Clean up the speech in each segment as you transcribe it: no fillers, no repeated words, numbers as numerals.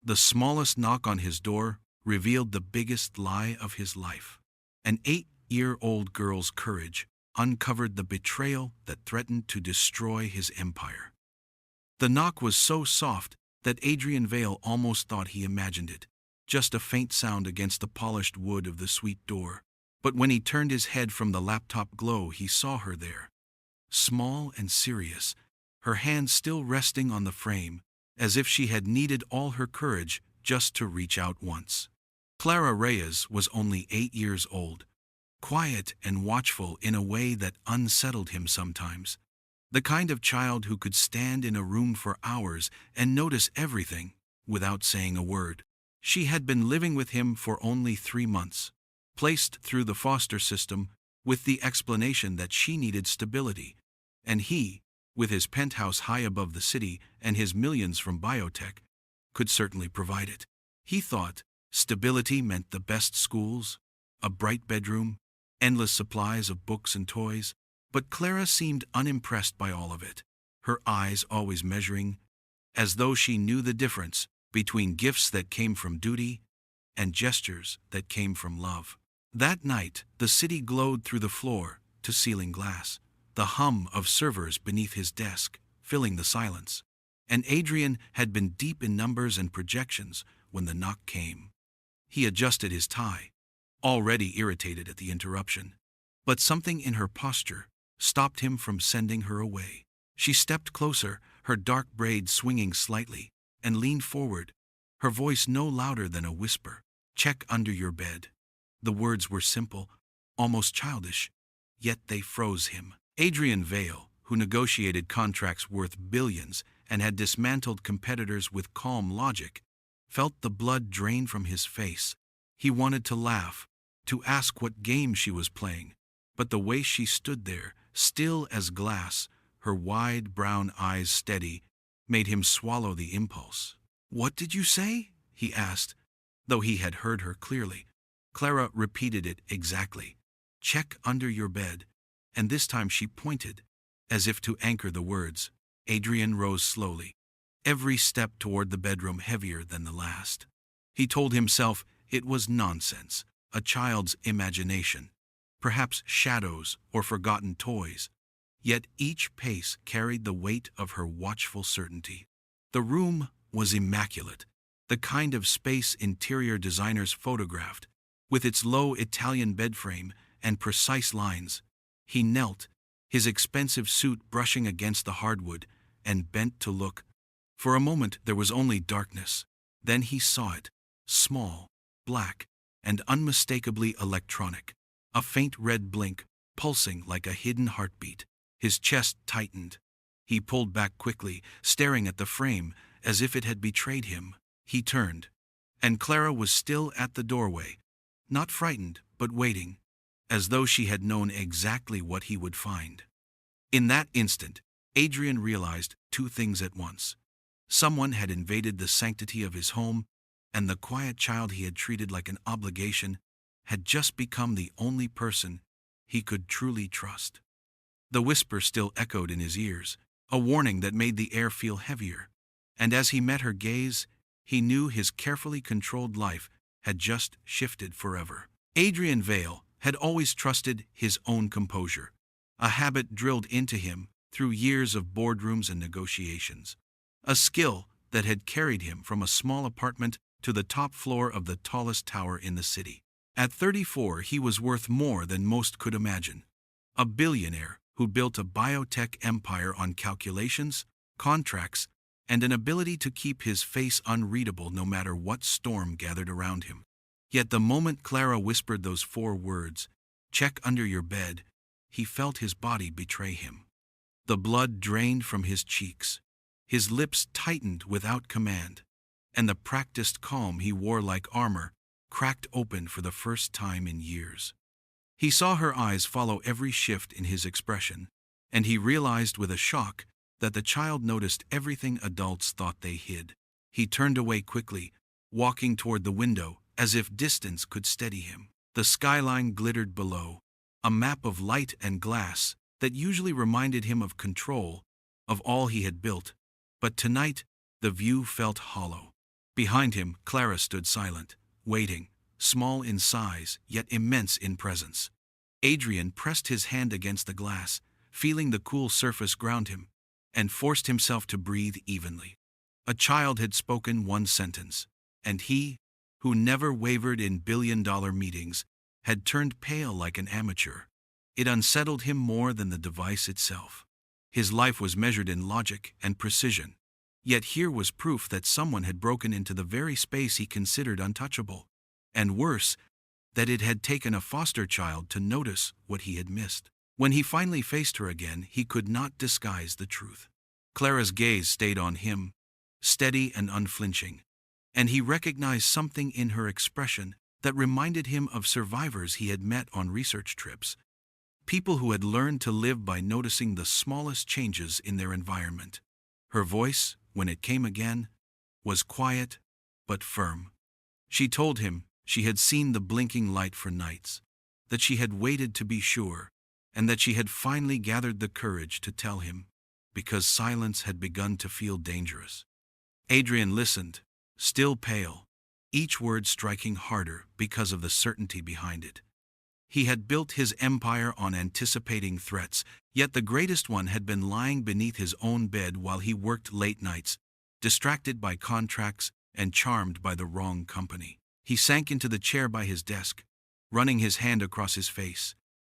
The smallest knock on his door revealed the biggest lie of his life. An 8-year-old girl's courage uncovered the betrayal that threatened to destroy his empire. The knock was so soft that Adrian Vale almost thought he imagined it, just a faint sound against the polished wood of the sweet door. But when he turned his head from the laptop glow, he saw her there, small and serious, her hands still resting on the frame, as if she had needed all her courage just to reach out once. Clara Reyes was only 8 years old, quiet and watchful in a way that unsettled him sometimes. The kind of child who could stand in a room for hours and notice everything without saying a word. She had been living with him for only 3 months, placed through the foster system with the explanation that she needed stability, and he, with his penthouse high above the city and his millions from biotech, could certainly provide it. He thought stability meant the best schools, a bright bedroom, endless supplies of books and toys, but Clara seemed unimpressed by all of it, her eyes always measuring, as though she knew the difference between gifts that came from duty and gestures that came from love. That night, the city glowed through the floor-to-ceiling glass, the hum of servers beneath his desk filling the silence, and Adrian had been deep in numbers and projections when the knock came. He adjusted his tie, already irritated at the interruption, but something in her posture stopped him from sending her away. She stepped closer, her dark braid swinging slightly, and leaned forward, her voice no louder than a whisper. "Check under your bed." The words were simple, almost childish, yet they froze him. Adrian Vale, who negotiated contracts worth billions and had dismantled competitors with calm logic, felt the blood drain from his face. He wanted to laugh, to ask what game she was playing, but the way she stood there, still as glass, her wide brown eyes steady, made him swallow the impulse. "What did you say?" he asked, though he had heard her clearly. Clara repeated it exactly. "Check under your bed," and this time she pointed, as if to anchor the words. Adrian rose slowly, every step toward the bedroom heavier than the last. He told himself it was nonsense, a child's imagination, perhaps shadows or forgotten toys. Yet each pace carried the weight of her watchful certainty. The room was immaculate, the kind of space interior designers photographed, with its low Italian bed frame and precise lines. He knelt, his expensive suit brushing against the hardwood, and bent to look. For a moment there was only darkness. Then he saw it, small, black, and unmistakably electronic. A faint red blink, pulsing like a hidden heartbeat. His chest tightened. He pulled back quickly, staring at the frame as if it had betrayed him. He turned, and Clara was still at the doorway, not frightened, but waiting, as though she had known exactly what he would find. In that instant, Adrian realized 2 things at once. Someone had invaded the sanctity of his home, and the quiet child he had treated like an obligation had just become the only person he could truly trust. The whisper still echoed in his ears, a warning that made the air feel heavier, and as he met her gaze, he knew his carefully controlled life had just shifted forever. Adrian Vale had always trusted his own composure, a habit drilled into him through years of boardrooms and negotiations, a skill that had carried him from a small apartment to the top floor of the tallest tower in the city. At 34, he was worth more than most could imagine. A billionaire who built a biotech empire on calculations, contracts, and an ability to keep his face unreadable no matter what storm gathered around him. Yet the moment Clara whispered those 4 words, "Check under your bed," he felt his body betray him. The blood drained from his cheeks, his lips tightened without command, and the practiced calm he wore like armor cracked open for the first time in years. He saw her eyes follow every shift in his expression, and he realized with a shock that the child noticed everything adults thought they hid. He turned away quickly, walking toward the window as if distance could steady him. The skyline glittered below, a map of light and glass that usually reminded him of control, of all he had built. But tonight, the view felt hollow. Behind him, Clara stood silent, waiting, small in size, yet immense in presence. Adrian pressed his hand against the glass, feeling the cool surface ground him, and forced himself to breathe evenly. A child had spoken one sentence, and he, who never wavered in billion-dollar meetings, had turned pale like an amateur. It unsettled him more than the device itself. His life was measured in logic and precision, yet here was proof that someone had broken into the very space he considered untouchable. And worse, that it had taken a foster child to notice what he had missed. When he finally faced her again, he could not disguise the truth. Clara's gaze stayed on him, steady and unflinching, and he recognized something in her expression that reminded him of survivors he had met on research trips, people who had learned to live by noticing the smallest changes in their environment. Her voice, when it came again, was quiet but firm. She told him she had seen the blinking light for nights, that she had waited to be sure, and that she had finally gathered the courage to tell him, because silence had begun to feel dangerous. Adrian listened, still pale, each word striking harder because of the certainty behind it. He had built his empire on anticipating threats, yet the greatest one had been lying beneath his own bed while he worked late nights, distracted by contracts and charmed by the wrong company. He sank into the chair by his desk, running his hand across his face,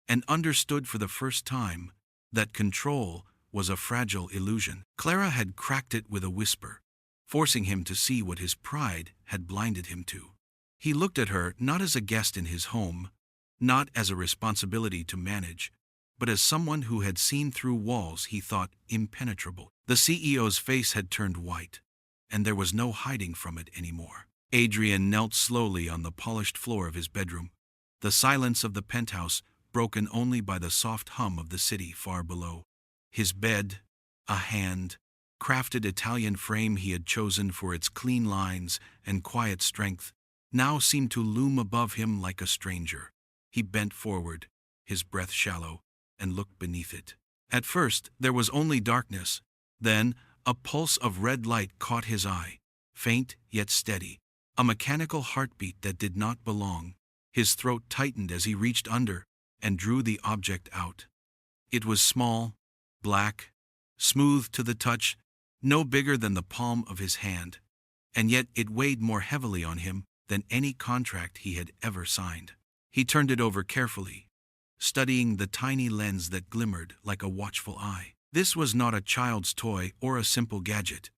and understood for the first time that control was a fragile illusion. Clara had cracked it with a whisper, forcing him to see what his pride had blinded him to. He looked at her not as a guest in his home, not as a responsibility to manage, but as someone who had seen through walls he thought impenetrable. The CEO's face had turned white, and there was no hiding from it anymore. Adrian knelt slowly on the polished floor of his bedroom, the silence of the penthouse broken only by the soft hum of the city far below. His bed, a hand-crafted Italian frame he had chosen for its clean lines and quiet strength, now seemed to loom above him like a stranger. He bent forward, his breath shallow, and looked beneath it. At first, there was only darkness. Then, a pulse of red light caught his eye, faint yet steady, a mechanical heartbeat that did not belong. His throat tightened as he reached under and drew the object out. It was small, black, smooth to the touch, no bigger than the palm of his hand, and yet it weighed more heavily on him than any contract he had ever signed. He turned it over carefully, studying the tiny lens that glimmered like a watchful eye. This was not a child's toy or a simple gadget.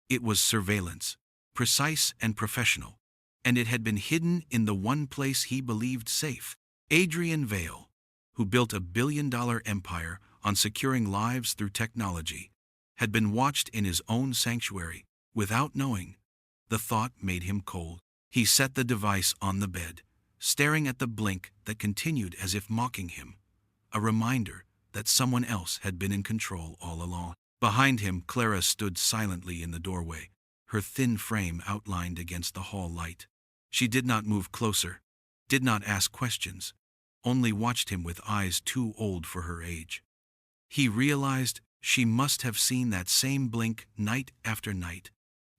It was surveillance, precise and professional, and it had been hidden in the one place he believed safe. Adrian Vale, who built a billion-dollar empire on securing lives through technology, had been watched in his own sanctuary without knowing. The thought made him cold. He set the device on the bed, staring at the blink that continued as if mocking him, a reminder that someone else had been in control all along. Behind him, Clara stood silently in the doorway, her thin frame outlined against the hall light. She did not move closer, did not ask questions, only watched him with eyes too old for her age. He realized she must have seen that same blink night after night,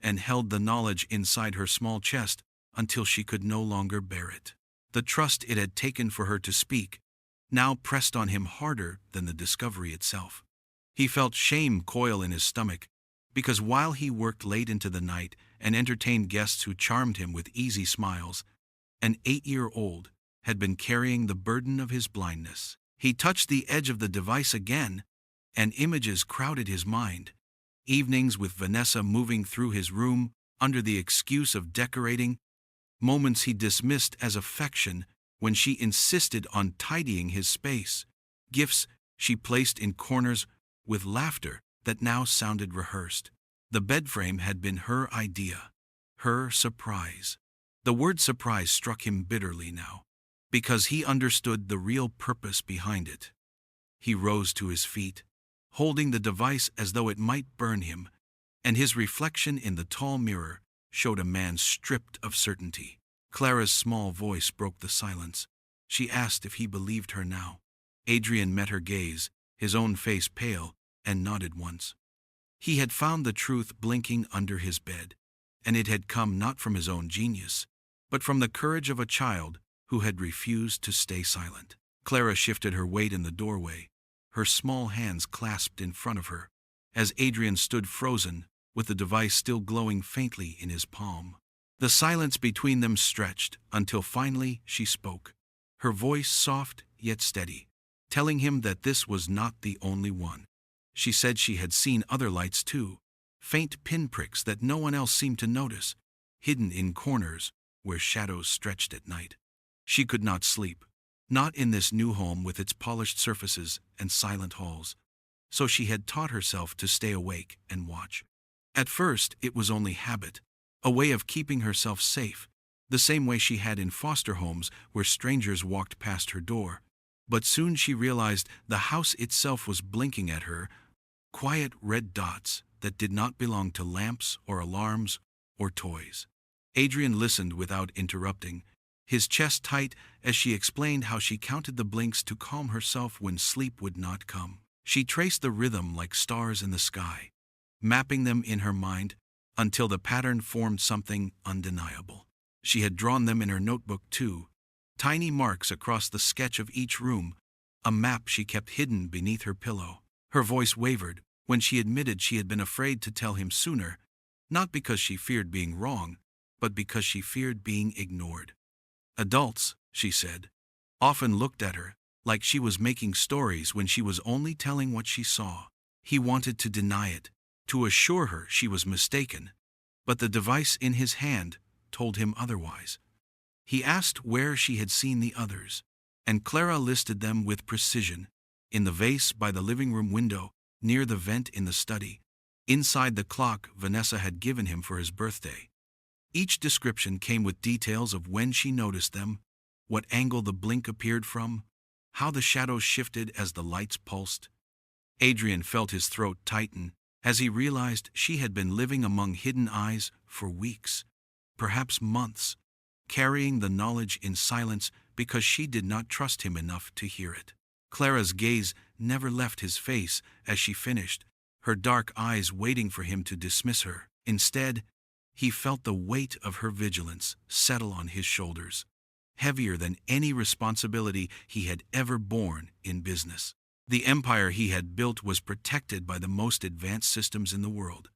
and held the knowledge inside her small chest until she could no longer bear it. The trust it had taken for her to speak now pressed on him harder than the discovery itself. He felt shame coil in his stomach, because while he worked late into the night and entertained guests who charmed him with easy smiles, an 8-year-old had been carrying the burden of his blindness. He touched the edge of the device again, and images crowded his mind. Evenings with Vanessa moving through his room under the excuse of decorating, moments he dismissed as affection when she insisted on tidying his space, gifts she placed in corners with laughter that now sounded rehearsed. The bedframe had been her idea, her surprise. The word surprise struck him bitterly now, because he understood the real purpose behind it. He rose to his feet, holding the device as though it might burn him, and his reflection in the tall mirror showed a man stripped of certainty. Clara's small voice broke the silence. She asked if he believed her now. Adrian met her gaze, his own face pale, and nodded once. He had found the truth blinking under his bed, and it had come not from his own genius, but from the courage of a child who had refused to stay silent. Clara shifted her weight in the doorway, her small hands clasped in front of her, as Adrian stood frozen, with the device still glowing faintly in his palm. The silence between them stretched until finally she spoke, her voice soft yet steady, telling him that this was not the only one. She said she had seen other lights too, faint pinpricks that no one else seemed to notice, hidden in corners where shadows stretched at night. She could not sleep, not in this new home with its polished surfaces and silent halls, so she had taught herself to stay awake and watch. At first, it was only habit, a way of keeping herself safe, the same way she had in foster homes where strangers walked past her door. But soon she realized the house itself was blinking at her, quiet red dots that did not belong to lamps or alarms or toys. Adrian listened without interrupting, his chest tight as she explained how she counted the blinks to calm herself when sleep would not come. She traced the rhythm like stars in the sky, mapping them in her mind until the pattern formed something undeniable. She had drawn them in her notebook too, tiny marks across the sketch of each room, a map she kept hidden beneath her pillow. Her voice wavered when she admitted she had been afraid to tell him sooner, not because she feared being wrong, but because she feared being ignored. Adults, she said, often looked at her like she was making stories when she was only telling what she saw. He wanted to deny it, to assure her she was mistaken, but the device in his hand told him otherwise. He asked where she had seen the others, and Clara listed them with precision: in the vase by the living room window, near the vent in the study, inside the clock Vanessa had given him for his birthday. Each description came with details of when she noticed them, what angle the blink appeared from, how the shadows shifted as the lights pulsed. Adrian felt his throat tighten as he realized she had been living among hidden eyes for weeks, perhaps months, carrying the knowledge in silence because she did not trust him enough to hear it. Clara's gaze never left his face as she finished, her dark eyes waiting for him to dismiss her. Instead, he felt the weight of her vigilance settle on his shoulders, heavier than any responsibility he had ever borne in business. The empire he had built was protected by the most advanced systems in the world,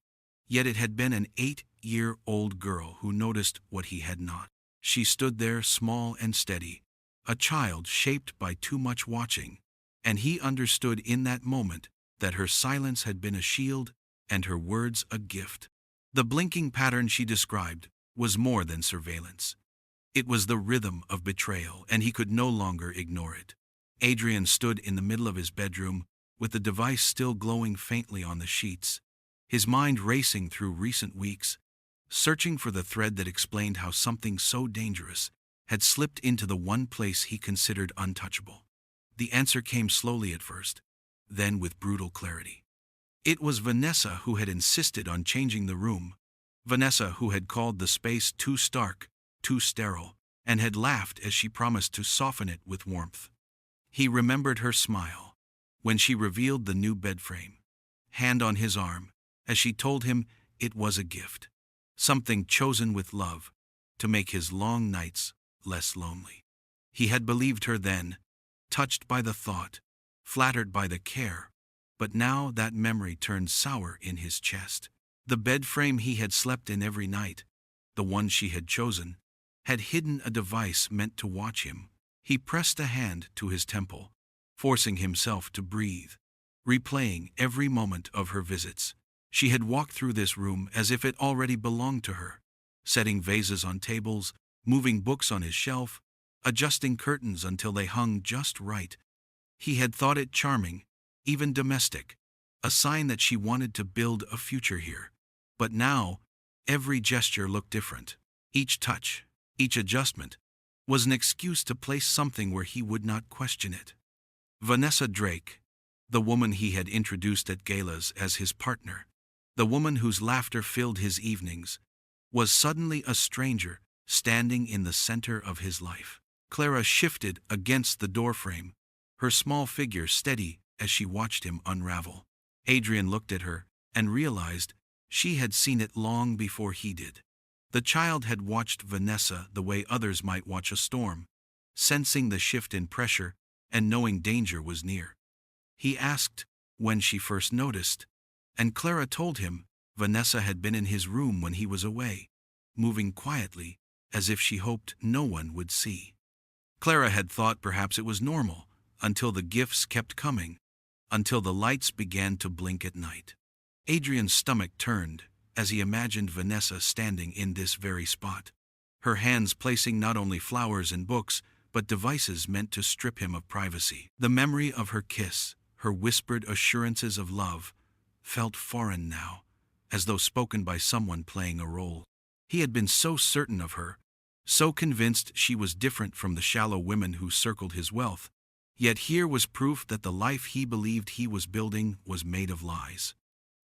yet it had been an 8-year-old girl who noticed what he had not. She stood there small and steady, a child shaped by too much watching, and he understood in that moment that her silence had been a shield and her words a gift. The blinking pattern she described was more than surveillance. It was the rhythm of betrayal, and he could no longer ignore it. Adrian stood in the middle of his bedroom, with the device still glowing faintly on the sheets, his mind racing through recent weeks, searching for the thread that explained how something so dangerous had slipped into the one place he considered untouchable. The answer came slowly at first, then with brutal clarity. It was Vanessa who had insisted on changing the room, Vanessa who had called the space too stark, too sterile, and had laughed as she promised to soften it with warmth. He remembered her smile when she revealed the new bed frame, hand on his arm, as she told him it was a gift, something chosen with love to make his long nights less lonely. He had believed her then, touched by the thought, flattered by the care, but now that memory turned sour in his chest. The bed frame he had slept in every night, the one she had chosen, had hidden a device meant to watch him. He pressed a hand to his temple, forcing himself to breathe, replaying every moment of her visits. She had walked through this room as if it already belonged to her, setting vases on tables, moving books on his shelf, adjusting curtains until they hung just right. He had thought it charming, even domestic, a sign that she wanted to build a future here. But now, every gesture looked different. Each touch, each adjustment, was an excuse to place something where he would not question it. Vanessa Drake, the woman he had introduced at galas as his partner, the woman whose laughter filled his evenings, was suddenly a stranger standing in the center of his life. Clara shifted against the doorframe, her small figure steady as she watched him unravel. Adrian looked at her and realized she had seen it long before he did. The child had watched Vanessa the way others might watch a storm, sensing the shift in pressure and knowing danger was near. He asked when she first noticed, and Clara told him Vanessa had been in his room when he was away, moving quietly, as if she hoped no one would see. Clara had thought perhaps it was normal, until the gifts kept coming, until the lights began to blink at night. Adrian's stomach turned as he imagined Vanessa standing in this very spot, her hands placing not only flowers and books, but devices meant to strip him of privacy. The memory of her kiss, her whispered assurances of love, felt foreign now, as though spoken by someone playing a role. He had been so certain of her, so convinced she was different from the shallow women who circled his wealth, yet here was proof that the life he believed he was building was made of lies.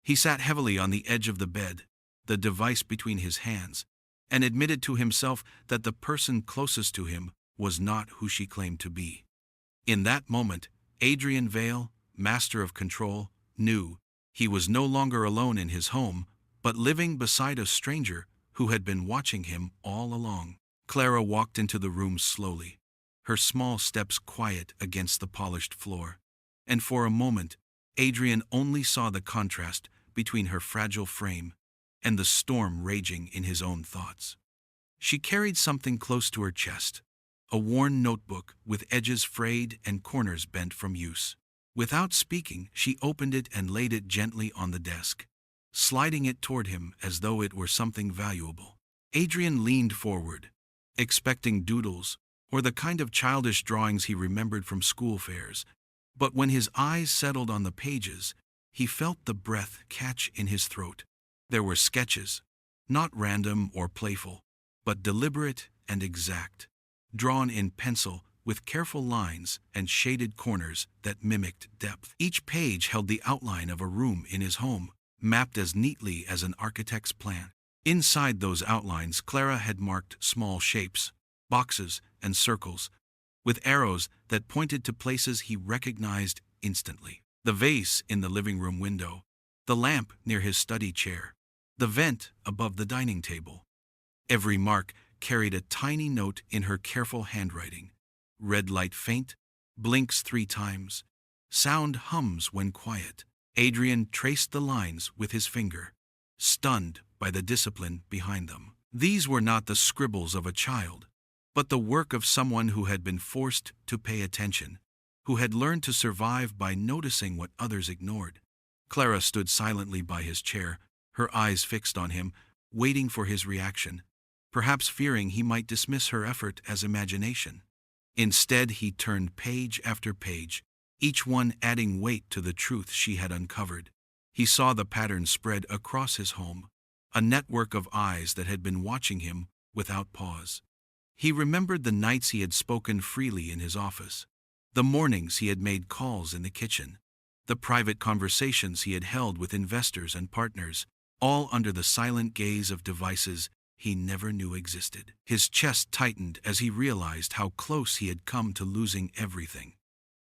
He sat heavily on the edge of the bed, the device between his hands, and admitted to himself that the person closest to him was not who she claimed to be. In that moment, Adrian Vale, master of control, knew he was no longer alone in his home, but living beside a stranger who had been watching him all along. Clara walked into the room slowly, her small steps quiet against the polished floor, and for a moment, Adrian only saw the contrast between her fragile frame and the storm raging in his own thoughts. She carried something close to her chest, a worn notebook with edges frayed and corners bent from use. Without speaking, she opened it and laid it gently on the desk, sliding it toward him as though it were something valuable. Adrian leaned forward, expecting doodles or the kind of childish drawings he remembered from school fairs, but when his eyes settled on the pages, he felt the breath catch in his throat. There were sketches, not random or playful, but deliberate and exact, drawn in pencil with careful lines and shaded corners that mimicked depth. Each page held the outline of a room in his home, mapped as neatly as an architect's plan. Inside those outlines, Clara had marked small shapes, boxes, and circles, with arrows that pointed to places he recognized instantly. The vase in the living room window, the lamp near his study chair, the vent above the dining table. Every mark carried a tiny note in her careful handwriting. Red light faint, blinks 3 times, sound hums when quiet. Adrian traced the lines with his finger, stunned by the discipline behind them. These were not the scribbles of a child, but the work of someone who had been forced to pay attention, who had learned to survive by noticing what others ignored. Clara stood silently by his chair, her eyes fixed on him, waiting for his reaction, perhaps fearing he might dismiss her effort as imagination. Instead, he turned page after page, each one adding weight to the truth she had uncovered. He saw the pattern spread across his home, a network of eyes that had been watching him without pause. He remembered the nights he had spoken freely in his office, the mornings he had made calls in the kitchen, the private conversations he had held with investors and partners, all under the silent gaze of devices he never knew existed. His chest tightened as he realized how close he had come to losing everything.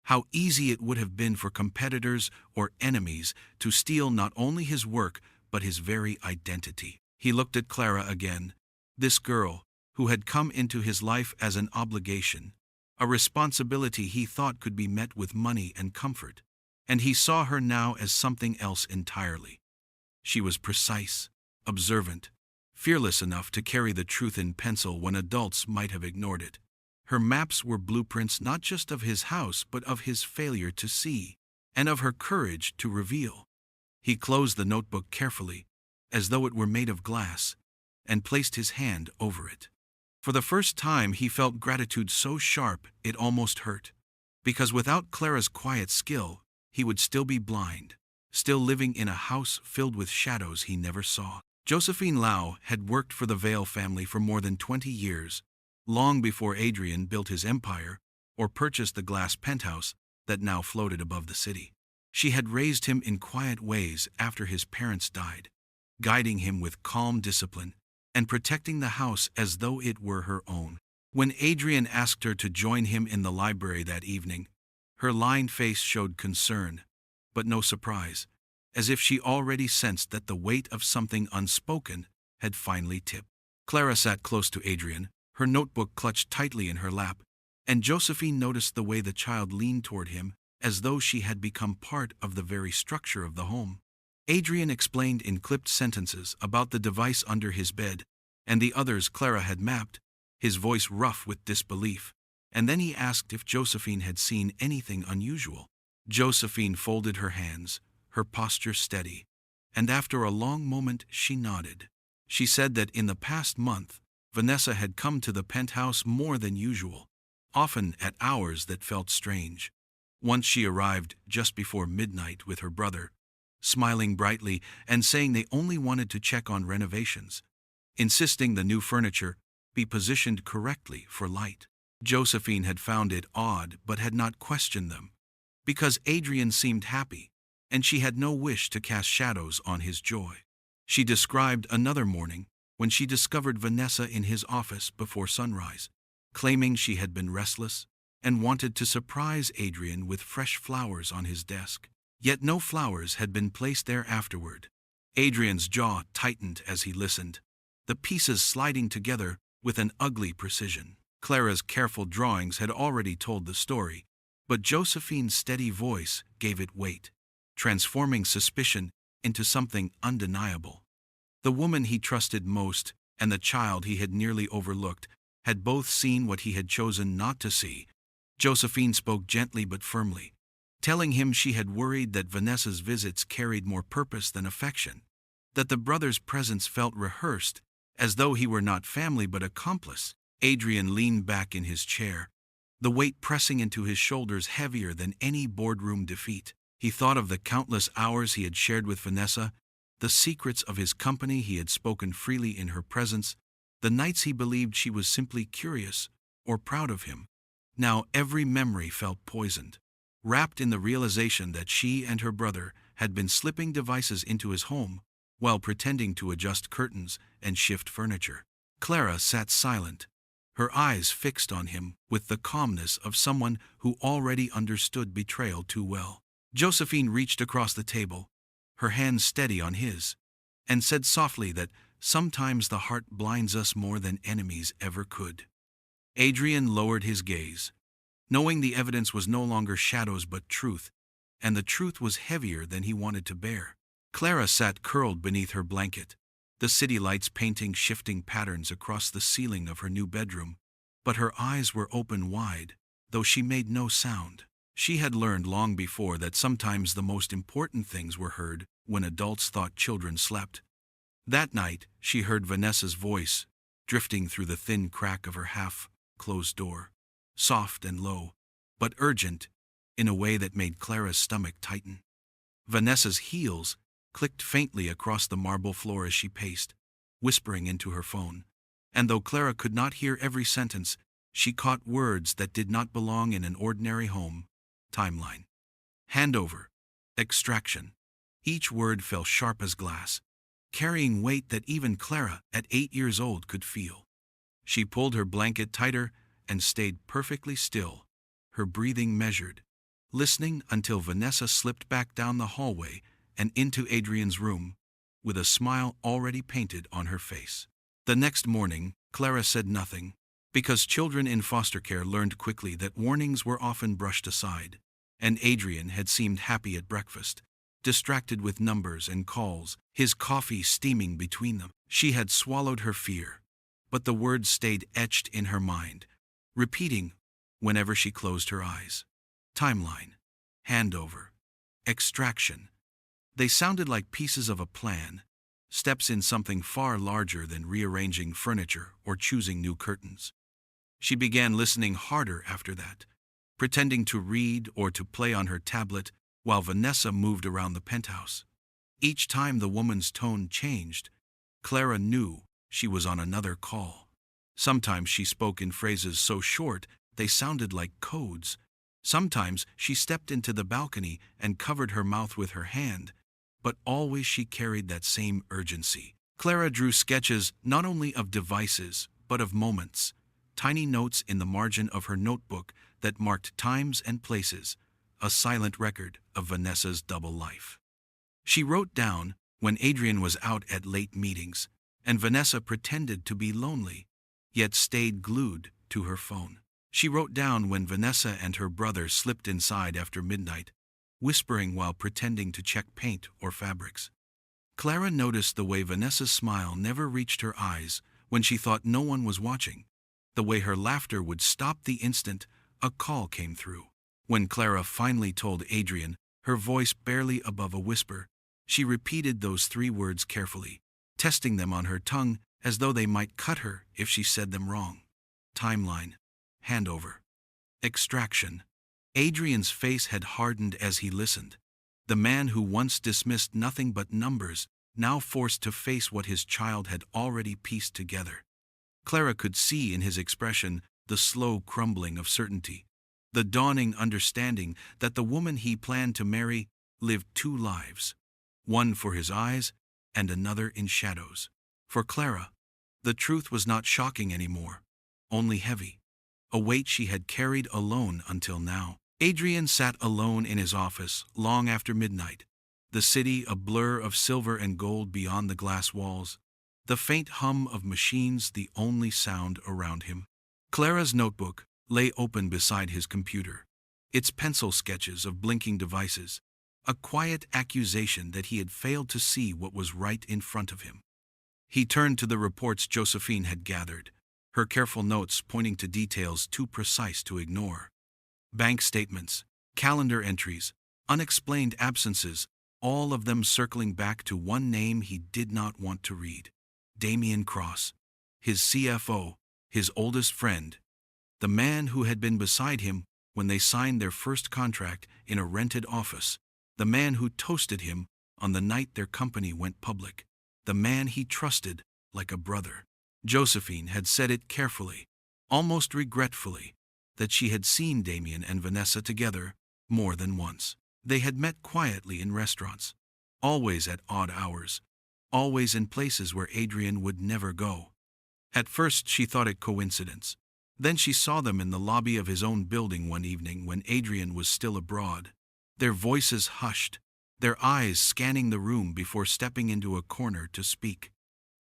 How easy it would have been for competitors or enemies to steal not only his work but his very identity. He looked at Clara again, this girl who had come into his life as an obligation, a responsibility he thought could be met with money and comfort, and he saw her now as something else entirely. She was precise, observant, fearless enough to carry the truth in pencil when adults might have ignored it. Her maps were blueprints not just of his house but of his failure to see, and of her courage to reveal. He closed the notebook carefully, as though it were made of glass, and placed his hand over it. For the first time he felt gratitude so sharp it almost hurt, because without Clara's quiet skill, he would still be blind, still living in a house filled with shadows he never saw. Josephine Lau had worked for the Vale family for more than 20 years, long before Adrian built his empire or purchased the glass penthouse that now floated above the city. She had raised him in quiet ways after his parents died, guiding him with calm discipline and protecting the house as though it were her own. When Adrian asked her to join him in the library that evening, her lined face showed concern, but no surprise, as if she already sensed that the weight of something unspoken had finally tipped. Clara sat close to Adrian, her notebook clutched tightly in her lap, and Josephine noticed the way the child leaned toward him, as though she had become part of the very structure of the home. Adrian explained in clipped sentences about the device under his bed, and the others Clara had mapped, his voice rough with disbelief, and then he asked if Josephine had seen anything unusual. Josephine folded her hands, her posture steady, and after a long moment she nodded. She said that in the past month, Vanessa had come to the penthouse more than usual, often at hours that felt strange. Once she arrived just before midnight with her brother, smiling brightly and saying they only wanted to check on renovations, insisting the new furniture be positioned correctly for light. Josephine had found it odd but had not questioned them, because Adrian seemed happy, and she had no wish to cast shadows on his joy. She described another morning when she discovered Vanessa in his office before sunrise, claiming she had been restless and wanted to surprise Adrian with fresh flowers on his desk. Yet no flowers had been placed there afterward. Adrian's jaw tightened as he listened, the pieces sliding together with an ugly precision. Clara's careful drawings had already told the story, but Josephine's steady voice gave it weight, transforming suspicion into something undeniable. The woman he trusted most and the child he had nearly overlooked had both seen what he had chosen not to see. Josephine spoke gently but firmly, telling him she had worried that Vanessa's visits carried more purpose than affection, that the brother's presence felt rehearsed, as though he were not family but accomplice. Adrian leaned back in his chair, the weight pressing into his shoulders heavier than any boardroom defeat. He thought of the countless hours he had shared with Vanessa, the secrets of his company he had spoken freely in her presence, the nights he believed she was simply curious or proud of him. Now every memory felt poisoned, wrapped in the realization that she and her brother had been slipping devices into his home while pretending to adjust curtains and shift furniture. Clara sat silent, her eyes fixed on him with the calmness of someone who already understood betrayal too well. Josephine reached across the table, her hand steady on his, and said softly that sometimes the heart blinds us more than enemies ever could. Adrian lowered his gaze, knowing the evidence was no longer shadows but truth, and the truth was heavier than he wanted to bear. Clara sat curled beneath her blanket, the city lights painting shifting patterns across the ceiling of her new bedroom, but her eyes were open wide, though she made no sound. She had learned long before that sometimes the most important things were heard when adults thought children slept. That night, she heard Vanessa's voice, drifting through the thin crack of her half-closed door, soft and low, but urgent, in a way that made Clara's stomach tighten. Vanessa's heels clicked faintly across the marble floor as she paced, whispering into her phone, and though Clara could not hear every sentence, she caught words that did not belong in an ordinary home. Timeline. Handover. Extraction. Each word fell sharp as glass, carrying weight that even Clara, at 8 years old, could feel. She pulled her blanket tighter and stayed perfectly still, her breathing measured, listening until Vanessa slipped back down the hallway and into Adrian's room, with a smile already painted on her face. The next morning, Clara said nothing, because children in foster care learned quickly that warnings were often brushed aside, and Adrian had seemed happy at breakfast, distracted with numbers and calls, his coffee steaming between them. She had swallowed her fear, but the words stayed etched in her mind, repeating whenever she closed her eyes. Timeline. Handover. Extraction. They sounded like pieces of a plan, steps in something far larger than rearranging furniture or choosing new curtains. She began listening harder after that, pretending to read or to play on her tablet while Vanessa moved around the penthouse. Each time the woman's tone changed, Clara knew she was on another call. Sometimes she spoke in phrases so short they sounded like codes. Sometimes she stepped into the balcony and covered her mouth with her hand, but always she carried that same urgency. Clara drew sketches not only of devices, but of moments, tiny notes in the margin of her notebook that marked times and places, a silent record of Vanessa's double life. She wrote down when Adrian was out at late meetings, and Vanessa pretended to be lonely, yet stayed glued to her phone. She wrote down when Vanessa and her brother slipped inside after midnight, whispering while pretending to check paint or fabrics. Clara noticed the way Vanessa's smile never reached her eyes when she thought no one was watching, the way her laughter would stop the instant a call came through. When Clara finally told Adrian, her voice barely above a whisper, she repeated those 3 words carefully, testing them on her tongue as though they might cut her if she said them wrong. Timeline. Handover. Extraction. Adrian's face had hardened as he listened. The man who once dismissed nothing but numbers, now forced to face what his child had already pieced together. Clara could see in his expression the slow crumbling of certainty, the dawning understanding that the woman he planned to marry lived 2 lives, one for his eyes and another in shadows. For Clara, the truth was not shocking anymore, only heavy, a weight she had carried alone until now. Adrian sat alone in his office long after midnight, the city a blur of silver and gold beyond the glass walls, the faint hum of machines the only sound around him. Clara's notebook lay open beside his computer, its pencil sketches of blinking devices, a quiet accusation that he had failed to see what was right in front of him. He turned to the reports Josephine had gathered, her careful notes pointing to details too precise to ignore. Bank statements, calendar entries, unexplained absences, all of them circling back to one name he did not want to read. Damien Cross, his CFO, his oldest friend, the man who had been beside him when they signed their first contract in a rented office, the man who toasted him on the night their company went public, the man he trusted like a brother. Josephine had said it carefully, almost regretfully, that she had seen Damien and Vanessa together more than once. They had met quietly in restaurants, always at odd hours, always in places where Adrian would never go. At first she thought it coincidence. Then she saw them in the lobby of his own building one evening when Adrian was still abroad, their voices hushed, their eyes scanning the room before stepping into a corner to speak.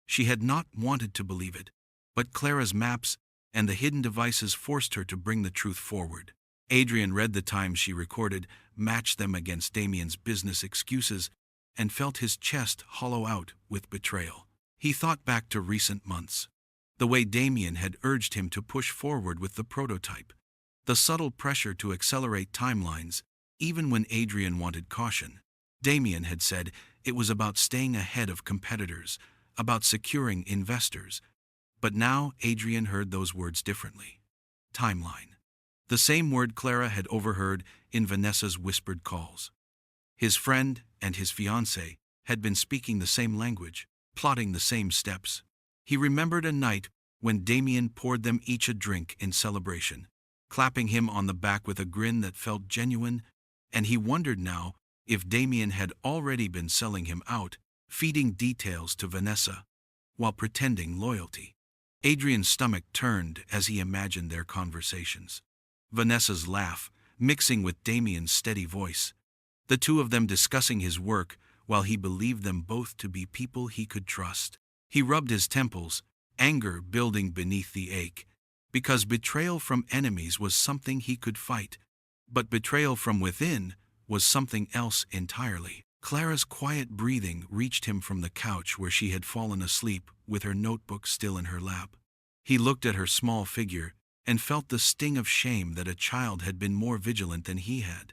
She had not wanted to believe it, but Clara's maps and the hidden devices forced her to bring the truth forward. Adrian read the times she recorded, matched them against Damien's business excuses, and felt his chest hollow out with betrayal. He thought back to recent months, the way Damien had urged him to push forward with the prototype, the subtle pressure to accelerate timelines, even when Adrian wanted caution. Damien had said it was about staying ahead of competitors, about securing investors. But now Adrian heard those words differently. Timeline. The same word Clara had overheard in Vanessa's whispered calls. His friend and his fiancée had been speaking the same language, plotting the same steps. He remembered a night when Damien poured them each a drink in celebration, clapping him on the back with a grin that felt genuine, and he wondered now if Damien had already been selling him out, feeding details to Vanessa, while pretending loyalty. Adrian's stomach turned as he imagined their conversations. Vanessa's laugh, mixing with Damien's steady voice, the 2 of them discussing his work while he believed them both to be people he could trust. He rubbed his temples, anger building beneath the ache, because betrayal from enemies was something he could fight, but betrayal from within was something else entirely. Clara's quiet breathing reached him from the couch where she had fallen asleep with her notebook still in her lap. He looked at her small figure and felt the sting of shame that a child had been more vigilant than he had.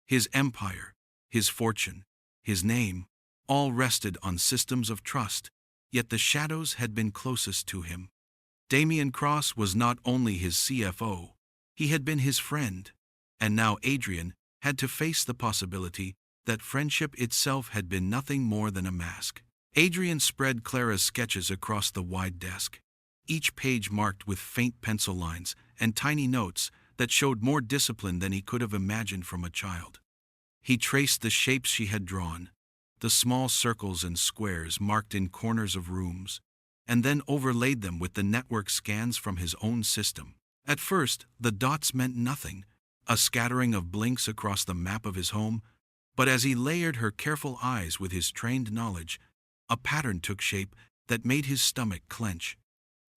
His empire, his fortune, his name, all rested on systems of trust, yet the shadows had been closest to him. Damien Cross was not only his CFO, he had been his friend, and now Adrian had to face the possibility that friendship itself had been nothing more than a mask. Adrian spread Clara's sketches across the wide desk, each page marked with faint pencil lines and tiny notes that showed more discipline than he could have imagined from a child. He traced the shapes she had drawn, the small circles and squares marked in corners of rooms, and then overlaid them with the network scans from his own system. At first, the dots meant nothing, a scattering of blinks across the map of his home, but as he layered her careful eyes with his trained knowledge, a pattern took shape that made his stomach clench.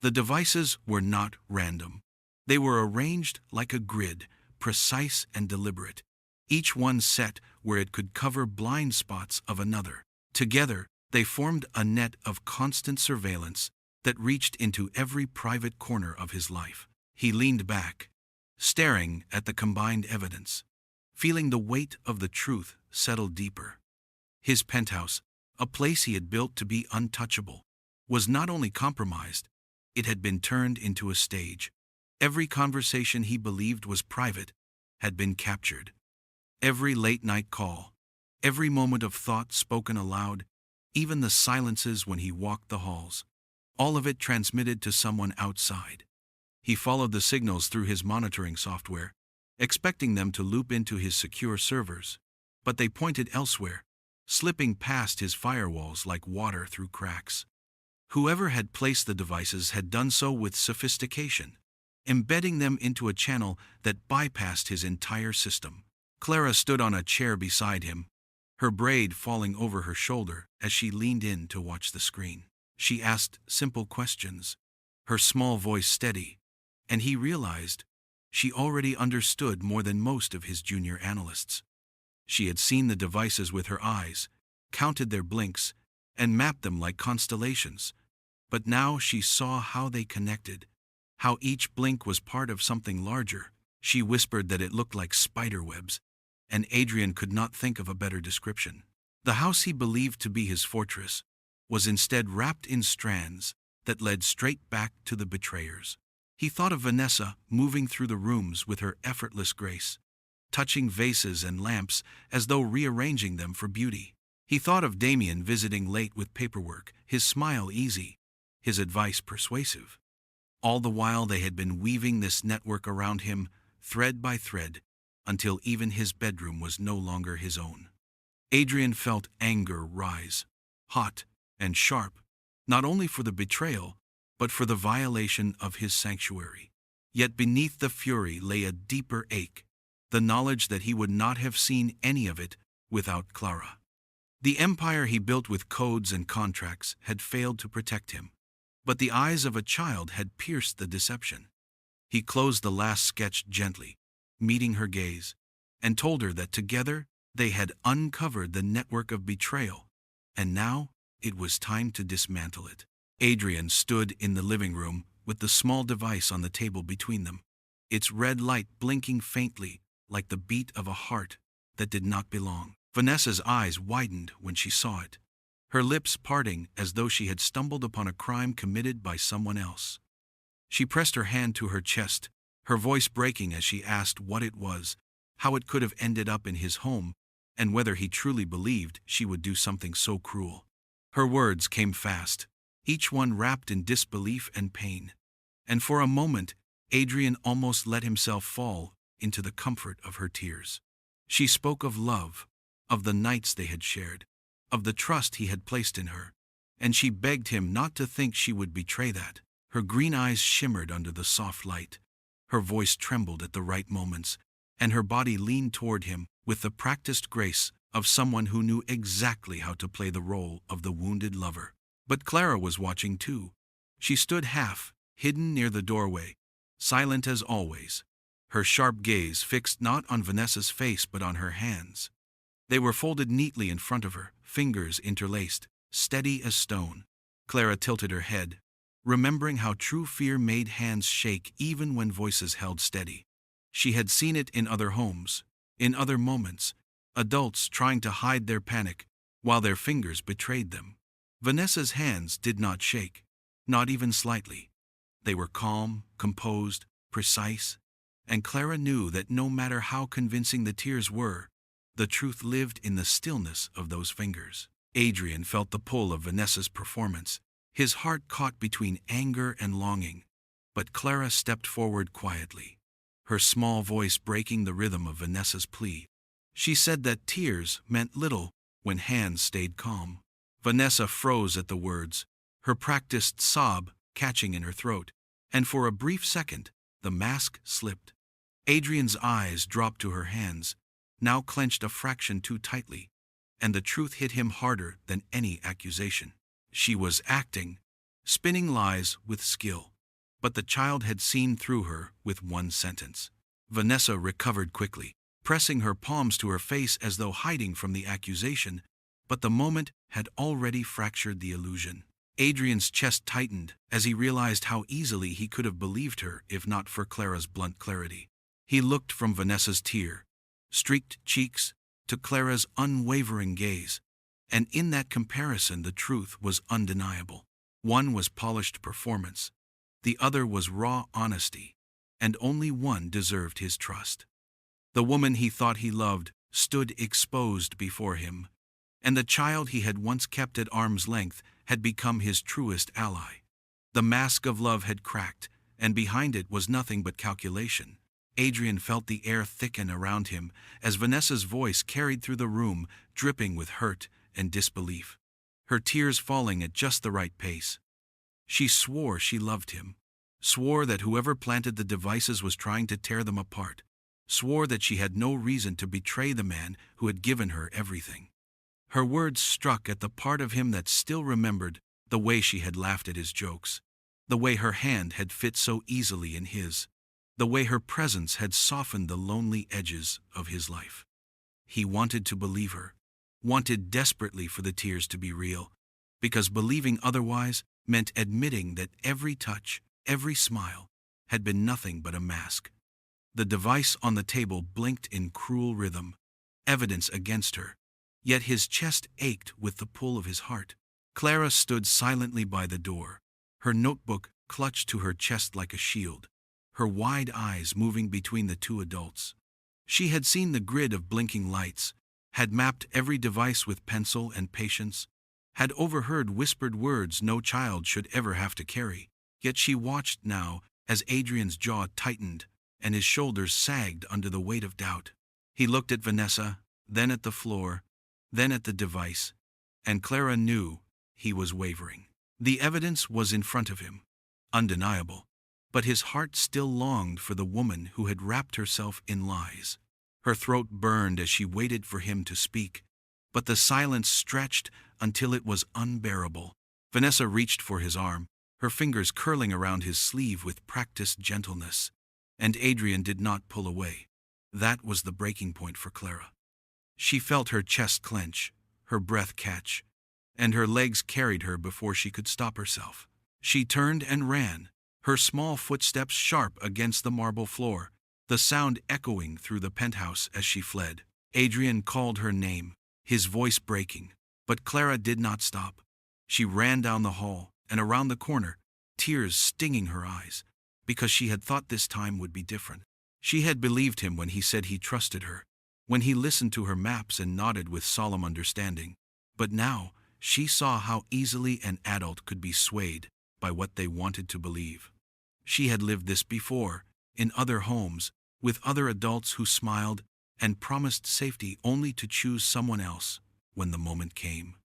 The devices were not random. They were arranged like a grid, precise and deliberate, each one set where it could cover blind spots of another. Together, they formed a net of constant surveillance that reached into every private corner of his life. He leaned back, staring at the combined evidence, feeling the weight of the truth settle deeper. His penthouse, a place he had built to be untouchable, was not only compromised, it had been turned into a stage. Every conversation he believed was private had been captured. Every late-night call, every moment of thought spoken aloud, even the silences when he walked the halls, all of it transmitted to someone outside. He followed the signals through his monitoring software, expecting them to loop into his secure servers, but they pointed elsewhere, slipping past his firewalls like water through cracks. Whoever had placed the devices had done so with sophistication, embedding them into a channel that bypassed his entire system. Clara stood on a chair beside him, her braid falling over her shoulder as she leaned in to watch the screen. She asked simple questions, her small voice steady, and he realized she already understood more than most of his junior analysts. She had seen the devices with her eyes, counted their blinks, and mapped them like constellations. But now she saw how they connected, how each blink was part of something larger. She whispered that it looked like spider webs, and Adrian could not think of a better description. The house he believed to be his fortress was instead wrapped in strands that led straight back to the betrayers. He thought of Vanessa moving through the rooms with her effortless grace, touching vases and lamps as though rearranging them for beauty. He thought of Damien visiting late with paperwork, his smile easy, his advice persuasive. All the while they had been weaving this network around him, thread by thread, until even his bedroom was no longer his own. Adrian felt anger rise, hot and sharp, not only for the betrayal, but for the violation of his sanctuary. Yet beneath the fury lay a deeper ache, the knowledge that he would not have seen any of it without Clara. The empire he built with codes and contracts had failed to protect him, but the eyes of a child had pierced the deception. He closed the last sketch gently, meeting her gaze, and told her that together they had uncovered the network of betrayal, and now it was time to dismantle it. Adrian stood in the living room with the small device on the table between them, its red light blinking faintly like the beat of a heart that did not belong. Vanessa's eyes widened when she saw it, her lips parting as though she had stumbled upon a crime committed by someone else. She pressed her hand to her chest, her voice breaking as she asked what it was, how it could have ended up in his home, and whether he truly believed she would do something so cruel. Her words came fast, each one wrapped in disbelief and pain, and for a moment Adrian almost let himself fall into the comfort of her tears. She spoke of love, of the nights they had shared, of the trust he had placed in her, and she begged him not to think she would betray that. Her green eyes shimmered under the soft light, her voice trembled at the right moments, and her body leaned toward him with the practiced grace of someone who knew exactly how to play the role of the wounded lover. But Clara was watching too. She stood half hidden near the doorway, silent as always, her sharp gaze fixed not on Vanessa's face but on her hands. They were folded neatly in front of her, fingers interlaced, steady as stone. Clara tilted her head, remembering how true fear made hands shake even when voices held steady. She had seen it in other homes, in other moments, adults trying to hide their panic while their fingers betrayed them. Vanessa's hands did not shake, not even slightly. They were calm, composed, precise, and Clara knew that no matter how convincing the tears were, the truth lived in the stillness of those fingers. Adrian felt the pull of Vanessa's performance, his heart caught between anger and longing, but Clara stepped forward quietly, her small voice breaking the rhythm of Vanessa's plea. She said that tears meant little when hands stayed calm. Vanessa froze at the words, her practiced sob catching in her throat, and for a brief second, the mask slipped. Adrian's eyes dropped to her hands, now clenched a fraction too tightly, and the truth hit him harder than any accusation. She was acting, spinning lies with skill. But the child had seen through her with one sentence. Vanessa recovered quickly, pressing her palms to her face as though hiding from the accusation, but the moment had already fractured the illusion. Adrian's chest tightened as he realized how easily he could have believed her if not for Clara's blunt clarity. He looked from Vanessa's tear-streaked cheeks to Clara's unwavering gaze, and in that comparison the truth was undeniable. One was polished performance, the other was raw honesty, and only one deserved his trust. The woman he thought he loved stood exposed before him, and the child he had once kept at arm's length had become his truest ally. The mask of love had cracked, and behind it was nothing but calculation. Adrian felt the air thicken around him as Vanessa's voice carried through the room, dripping with hurt and disbelief, her tears falling at just the right pace. She swore she loved him, swore that whoever planted the devices was trying to tear them apart, swore that she had no reason to betray the man who had given her everything. Her words struck at the part of him that still remembered the way she had laughed at his jokes, the way her hand had fit so easily in his, the way her presence had softened the lonely edges of his life. He wanted to believe her, wanted desperately for the tears to be real, because believing otherwise meant admitting that every touch, every smile, had been nothing but a mask. The device on the table blinked in cruel rhythm, evidence against her, yet his chest ached with the pull of his heart. Clara stood silently by the door, her notebook clutched to her chest like a shield, her wide eyes moving between the two adults. She had seen the grid of blinking lights, had mapped every device with pencil and patience, had overheard whispered words no child should ever have to carry, yet she watched now as Adrian's jaw tightened and his shoulders sagged under the weight of doubt. He looked at Vanessa, then at the floor, then at the device, and Clara knew he was wavering. The evidence was in front of him, undeniable, but his heart still longed for the woman who had wrapped herself in lies. Her throat burned as she waited for him to speak, but the silence stretched until it was unbearable. Vanessa reached for his arm, her fingers curling around his sleeve with practiced gentleness, and Adrian did not pull away. That was the breaking point for Clara. She felt her chest clench, her breath catch, and her legs carried her before she could stop herself. She turned and ran, her small footsteps sharp against the marble floor, the sound echoing through the penthouse as she fled. Adrian called her name, his voice breaking, but Clara did not stop. She ran down the hall and around the corner, tears stinging her eyes, because she had thought this time would be different. She had believed him when he said he trusted her, when he listened to her maps and nodded with solemn understanding. But now she saw how easily an adult could be swayed by what they wanted to believe. She had lived this before, in other homes, with other adults who smiled and promised safety only to choose someone else when the moment came.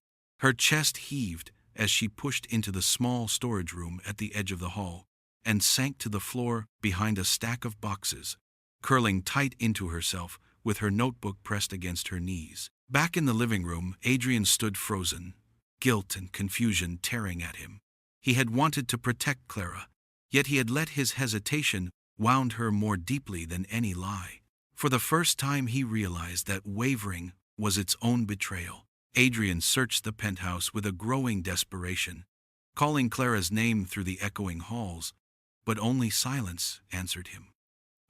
Her chest heaved as she pushed into the small storage room at the edge of the hall and sank to the floor behind a stack of boxes, curling tight into herself with her notebook pressed against her knees. Back in the living room, Adrian stood frozen, guilt and confusion tearing at him. He had wanted to protect Clara, yet he had let his hesitation wound her more deeply than any lie. For the first time he realized that wavering was its own betrayal. Adrian searched the penthouse with a growing desperation, calling Clara's name through the echoing halls, but only silence answered him.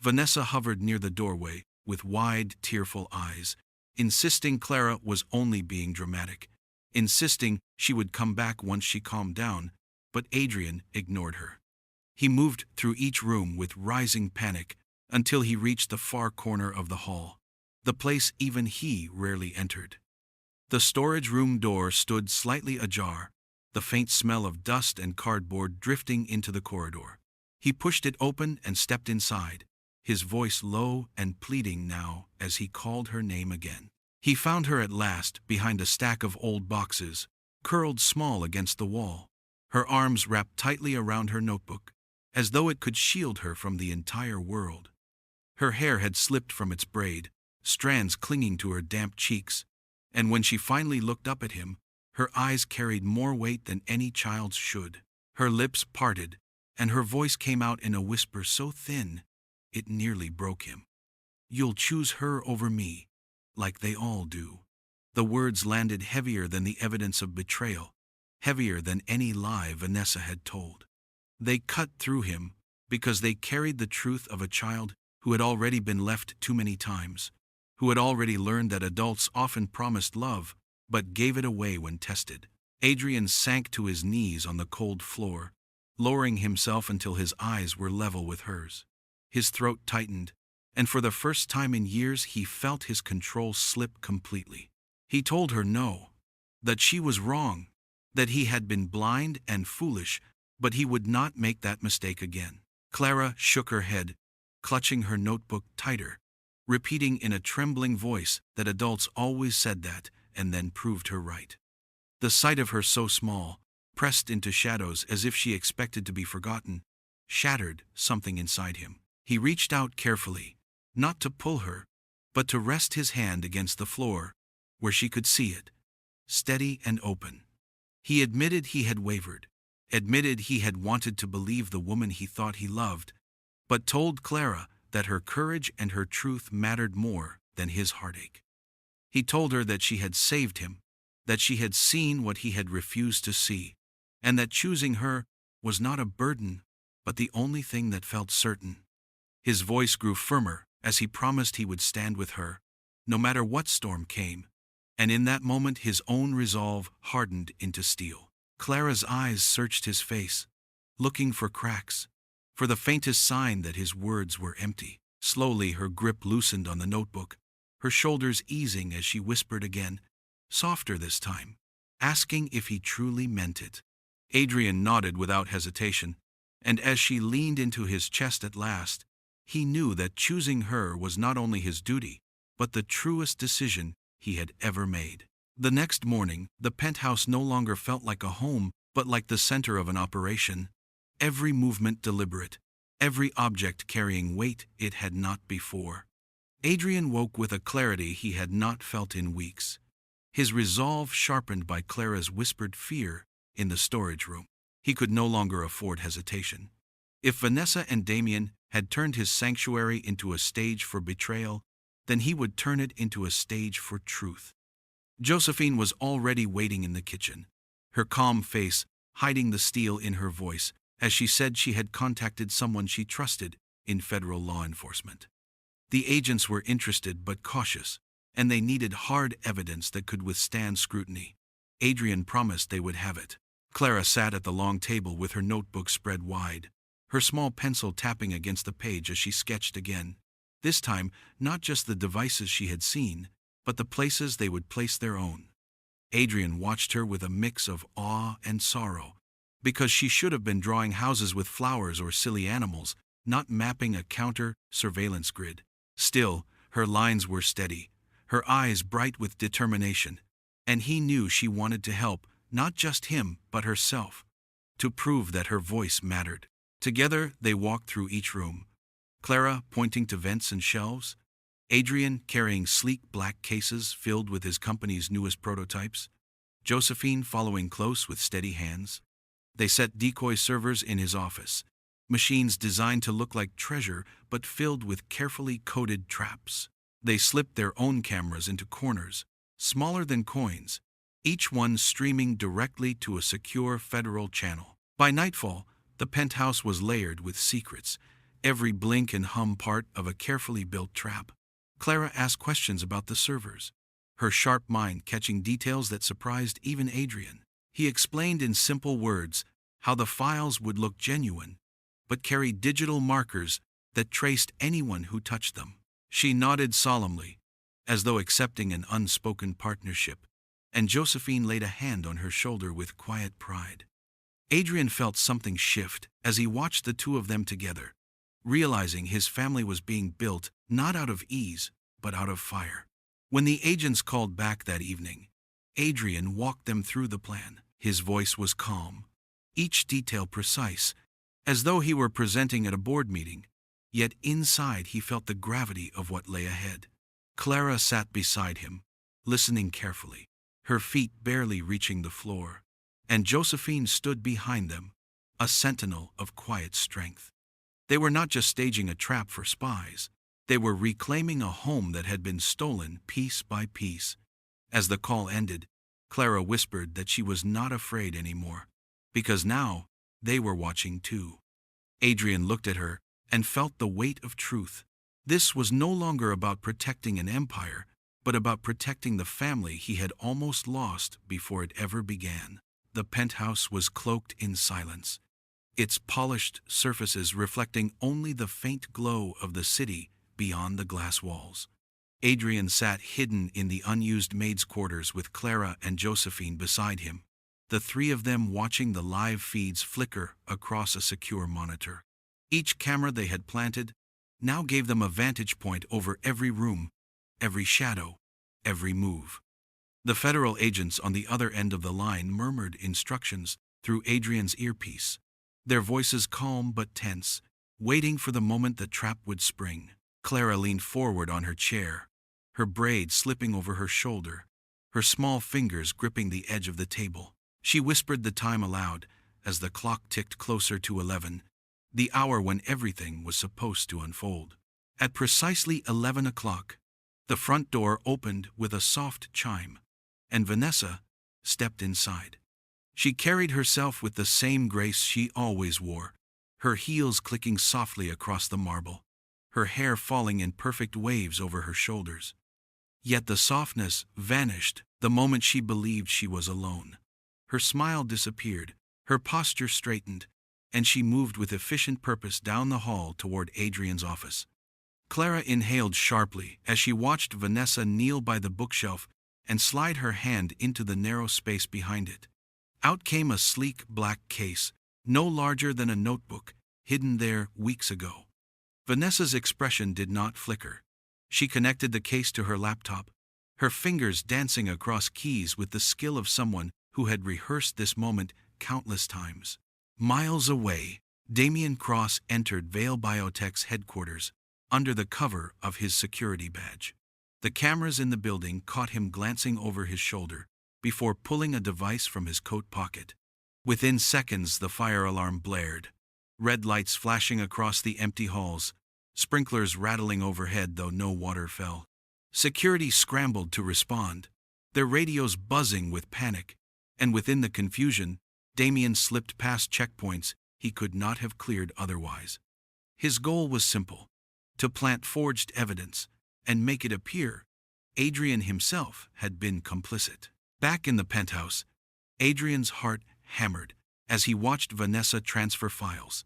Vanessa hovered near the doorway with wide, tearful eyes, insisting Clara was only being dramatic, insisting she would come back once she calmed down, but Adrian ignored her. He moved through each room with rising panic until he reached the far corner of the hall, the place even he rarely entered. The storage room door stood slightly ajar, the faint smell of dust and cardboard drifting into the corridor. He pushed it open and stepped inside, his voice low and pleading now as he called her name again. He found her at last behind a stack of old boxes, curled small against the wall, her arms wrapped tightly around her notebook, as though it could shield her from the entire world. Her hair had slipped from its braid, strands clinging to her damp cheeks, and when she finally looked up at him, her eyes carried more weight than any child's should. Her lips parted, and her voice came out in a whisper so thin, it nearly broke him. "You'll choose her over me, like they all do." The words landed heavier than the evidence of betrayal, heavier than any lie Vanessa had told. They cut through him, because they carried the truth of a child who had already been left too many times, who had already learned that adults often promised love, but gave it away when tested. Adrian sank to his knees on the cold floor, lowering himself until his eyes were level with hers. His throat tightened, and for the first time in years he felt his control slip completely. He told her no, that she was wrong, that he had been blind and foolish, but he would not make that mistake again. Clara shook her head, clutching her notebook tighter, repeating in a trembling voice that adults always said that, and then proved her right. The sight of her so small, pressed into shadows as if she expected to be forgotten, shattered something inside him. He reached out carefully, not to pull her, but to rest his hand against the floor, where she could see it, steady and open. He admitted he had wavered, admitted he had wanted to believe the woman he thought he loved, but told Clara that her courage and her truth mattered more than his heartache. He told her that she had saved him, that she had seen what he had refused to see, and that choosing her was not a burden, but the only thing that felt certain. His voice grew firmer as he promised he would stand with her, no matter what storm came, and in that moment his own resolve hardened into steel. Clara's eyes searched his face, looking for cracks, for the faintest sign that his words were empty. Slowly her grip loosened on the notebook, her shoulders easing as she whispered again, softer this time, asking if he truly meant it. Adrian nodded without hesitation, and as she leaned into his chest at last, he knew that choosing her was not only his duty, but the truest decision he had ever made. The next morning, the penthouse no longer felt like a home, but like the center of an operation. Every movement deliberate, every object carrying weight it had not before. Adrian woke with a clarity he had not felt in weeks, his resolve sharpened by Clara's whispered fear in the storage room. He could no longer afford hesitation. If Vanessa and Damien had turned his sanctuary into a stage for betrayal, then he would turn it into a stage for truth. Josephine was already waiting in the kitchen, her calm face hiding the steel in her voice as she said she had contacted someone she trusted in federal law enforcement. The agents were interested but cautious, and they needed hard evidence that could withstand scrutiny. Adrian promised they would have it. Clara sat at the long table with her notebook spread wide, her small pencil tapping against the page as she sketched again. This time, not just the devices she had seen, but the places they would place their own. Adrian watched her with a mix of awe and sorrow, because she should have been drawing houses with flowers or silly animals, not mapping a counter-surveillance grid. Still, her lines were steady, her eyes bright with determination, and he knew she wanted to help, not just him, but herself, to prove that her voice mattered. Together, they walked through each room, Clara pointing to vents and shelves, Adrian carrying sleek black cases filled with his company's newest prototypes, Josephine following close with steady hands. They set decoy servers in his office, machines designed to look like treasure but filled with carefully coded traps. They slipped their own cameras into corners, smaller than coins, each one streaming directly to a secure federal channel. By nightfall, the penthouse was layered with secrets, every blink and hum part of a carefully built trap. Clara asked questions about the servers, her sharp mind catching details that surprised even Adrian. He explained in simple words how the files would look genuine, but carry digital markers that traced anyone who touched them. She nodded solemnly, as though accepting an unspoken partnership, and Josephine laid a hand on her shoulder with quiet pride. Adrian felt something shift as he watched the two of them together, realizing his family was being built not out of ease, but out of fire. When the agents called back that evening, Adrian walked them through the plan. His voice was calm, each detail precise, as though he were presenting at a board meeting, yet inside he felt the gravity of what lay ahead. Clara sat beside him, listening carefully, her feet barely reaching the floor, and Josephine stood behind them, a sentinel of quiet strength. They were not just staging a trap for spies. They were reclaiming a home that had been stolen piece by piece. As the call ended, Clara whispered that she was not afraid anymore, because now they were watching too. Adrian looked at her and felt the weight of truth. This was no longer about protecting an empire, but about protecting the family he had almost lost before it ever began. The penthouse was cloaked in silence, its polished surfaces reflecting only the faint glow of the city beyond the glass walls. Adrian sat hidden in the unused maids' quarters with Clara and Josephine beside him, the three of them watching the live feeds flicker across a secure monitor. Each camera they had planted now gave them a vantage point over every room, every shadow, every move. The federal agents on the other end of the line murmured instructions through Adrian's earpiece, their voices calm but tense, waiting for the moment the trap would spring. Clara leaned forward on her chair, her braid slipping over her shoulder, her small fingers gripping the edge of the table. She whispered the time aloud as the clock ticked closer to 11, the hour when everything was supposed to unfold. At precisely 11 o'clock, the front door opened with a soft chime, and Vanessa stepped inside. She carried herself with the same grace she always wore, her heels clicking softly across the marble, her hair falling in perfect waves over her shoulders. Yet the softness vanished the moment she believed she was alone. Her smile disappeared, her posture straightened, and she moved with efficient purpose down the hall toward Adrian's office. Clara inhaled sharply as she watched Vanessa kneel by the bookshelf and slide her hand into the narrow space behind it. Out came a sleek black case, no larger than a notebook, hidden there weeks ago. Vanessa's expression did not flicker. She connected the case to her laptop, her fingers dancing across keys with the skill of someone who had rehearsed this moment countless times. Miles away, Damien Cross entered Vale Biotech's headquarters under the cover of his security badge. The cameras in the building caught him glancing over his shoulder before pulling a device from his coat pocket. Within seconds, the fire alarm blared, red lights flashing across the empty halls, sprinklers rattling overhead though no water fell. Security scrambled to respond, their radios buzzing with panic, and within the confusion, Damien slipped past checkpoints he could not have cleared otherwise. His goal was simple: to plant forged evidence and make it appear Adrian himself had been complicit. Back in the penthouse, Adrian's heart hammered as he watched Vanessa transfer files,